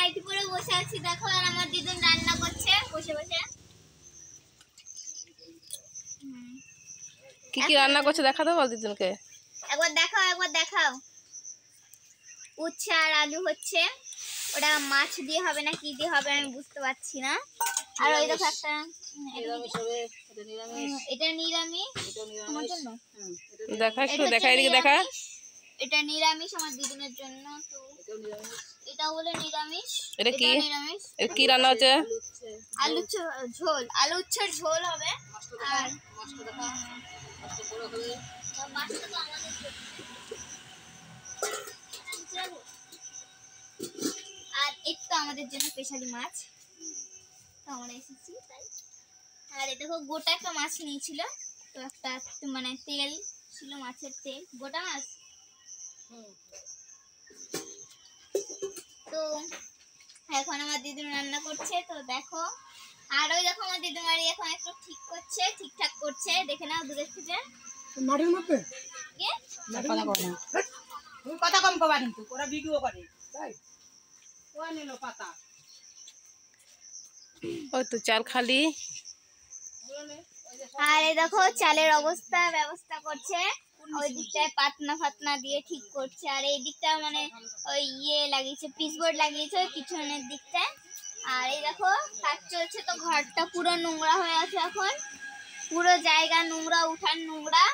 Nightie পরে বসে আছি দেখো, আর আমার দিদুন রান্না করছে বসে বসে। কি কি রান্না করছে দেখা দাও বল দিদুনকে। একবার দেখাও। উচ্ছে আর আলু হচ্ছে, ওটা মাছ দিয়ে হবে না কি দিয়ে হবে আমি বুঝতে পারছি না। আর ওই দেখো একটা এটা নিরামিষ আমার জন্য, দেখা একটু দেখা এদিকে দেখা। এটা নিরামিষ আমার দিদুনের জন্য, তো এটা বলে নিরামিষ। এটা কি নিরামিষ। এটা কি রান্না হচ্ছে? আলু ঝোল, আলু উচ্ছের ঝোল হবে। আর মাছটা তো আমাদের আর একটু আমাদের জন্য স্পেশালি মাছ, তো আমরা এসেছি তাই। আর এটা দেখো গোটা একটা মাছ নিয়েছিল, তো একটা মানে তেল ছিল, মাছের তেল, গোটা মাছ। তো এখন আমার দিদুন রান্না করছে, তো দেখো। আর ওই দেখো আমার দিদুমারি এখন একটু ঠিকঠাক করছে, দেখে নাও দূরের থেকে। মাটির মধ্যে কথা কম কবা, কিন্তু ওরা ভিডিও করে তাই ও নিল পাতা। ওই তো চাল খালি। আর এই দেখো চালের ব্যবস্থা করছে, ওই দিকটায় পাতনা দিয়ে ঠিক করছে। আর এই দিকটা মানে ওই লাগিয়েছে, পিচবোর্ড লাগিয়েছে ওই পিছনের দিকটায়। আর এই দেখো কাজ চলছে, তো ঘরটা পুরো নোংরা হয়ে আছে এখন, পুরো জায়গা নোংরা, উঠান নোংরা।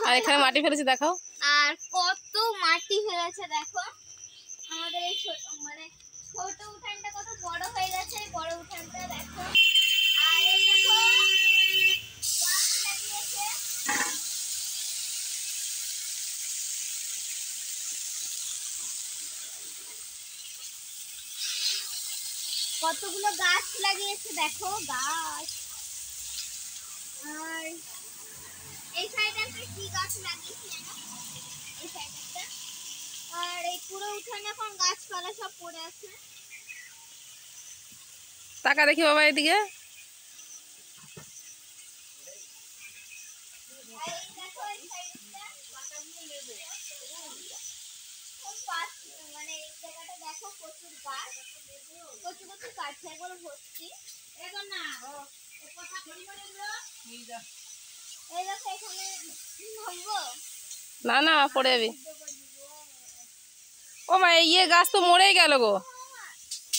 আর এখানে মাটি ফেলেছে দেখাও। আর কত মাটি ফেলেছে দেখো, আমাদের এই ছোট উঠানটা কত বড় হয়ে গেছে, বড় উঠানটা দেখো। আর এই দেখো গাছ লাগিয়েছে, কতগুলো গাছ লাগিয়েছে দেখো, গাছ। আর এই সাইডে একটা কি গাছ লাগিয়েছে জানো, এই সাইডে একটা। আর এই পুরো উঠানে এখন গাছপালা সব পড়ে আছে। টাকা দেখি বাবা এদিকে। মানে এই জায়গাটা দেখো প্রচুর গাছ, প্রচুর গাছ এগুলো ভর্তি। এখন না এই দেখো এখানে নামবো না পড়ে যাবি। ও মা গাছ তো মরেই গেল গো,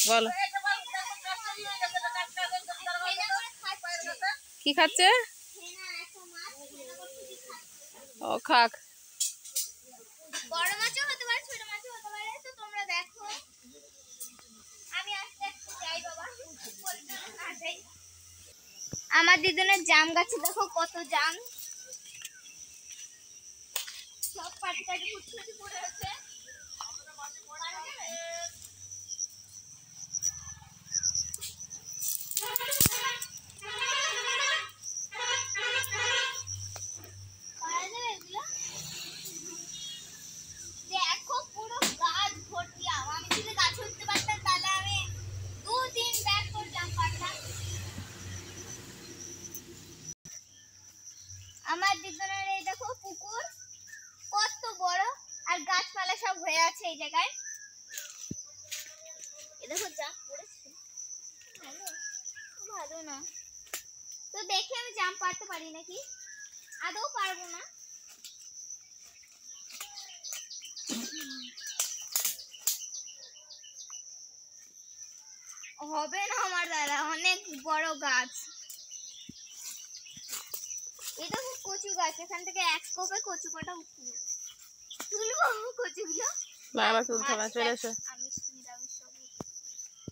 বলো কি খাচ্ছে? ও খাক। বড় মাছও হতে পারে, ছোট মাছও হতে পারে, তো তোমরা দেখো। আমি আস্তে আস্তে যাই বাবা, আমার দিদুনের জাম গাছে দেখো কত জাম, সব পাটি ফুটফুটি পড়ে আছে। দেখো পুরো গাছ ভর্তি আম, আমি যদি গাছ উঠতে পারতাম তাহলে আমি 2-3 ব্যাগ করে জাম পারতাম। আমার দিদুনের এই দেখো পুকুর কত বড়, আর গাছপালা সব হয়ে আছে এই জায়গায়। এই দেখো জাম পড়েছে, ভালো না, তো দেখি আমি জাম পারতে পারি নাকি, আদৌ পারবো না। হবে না আমার দ্বারা, অনেক বড় গাছ। এই দেখো কচু গাছ, এখান থেকে এক কোপে কচু কটা উঠবে, তুলবো কচুগুলো। না তুলতে হবে, চলে এসো।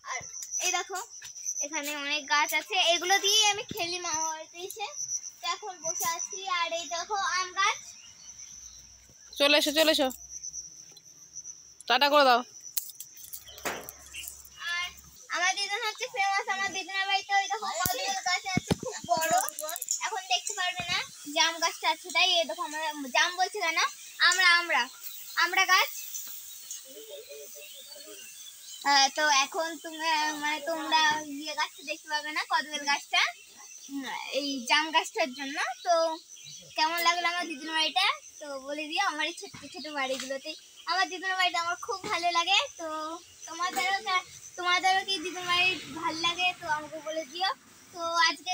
আর এই দেখো এখানে অনেক গাছ আছে, এগুলো দিয়ে আমি খেলি মামা বাড়িতে এসে, তো এখন বসে আছি। আর এই দেখো আম গাছ, চলে এসো টাটা করে দাও। আর আমার দিদুন হচ্ছে ফেমাস, আমার দিদুনের বাড়িতে ওই দেখো কদবেল গাছ আছে খুব বড়, এখন দেখতে পারবে না, জাম গাছটা আছে তাই। এই দেখো আমরা জাম বলছি কেন, আমরা গাছ। তো এখন তোমরা গাছটা দেখতে পাবে না, কদবেল গাছটা, এই জাম গাছটার জন্য। তো কেমন লাগলো আমার দিদুনের বাড়িটা, তো বলে দিও। আমার এই ছোট ছোট বাড়িগুলোতে আমার দিদুনের বাড়িটা আমার খুব ভালো লাগে, তো তোমাদেরও তোমাদেরও কি দিদির বাড়ি ভালো লাগে তো আমাকে বলে দিও। তো আজকে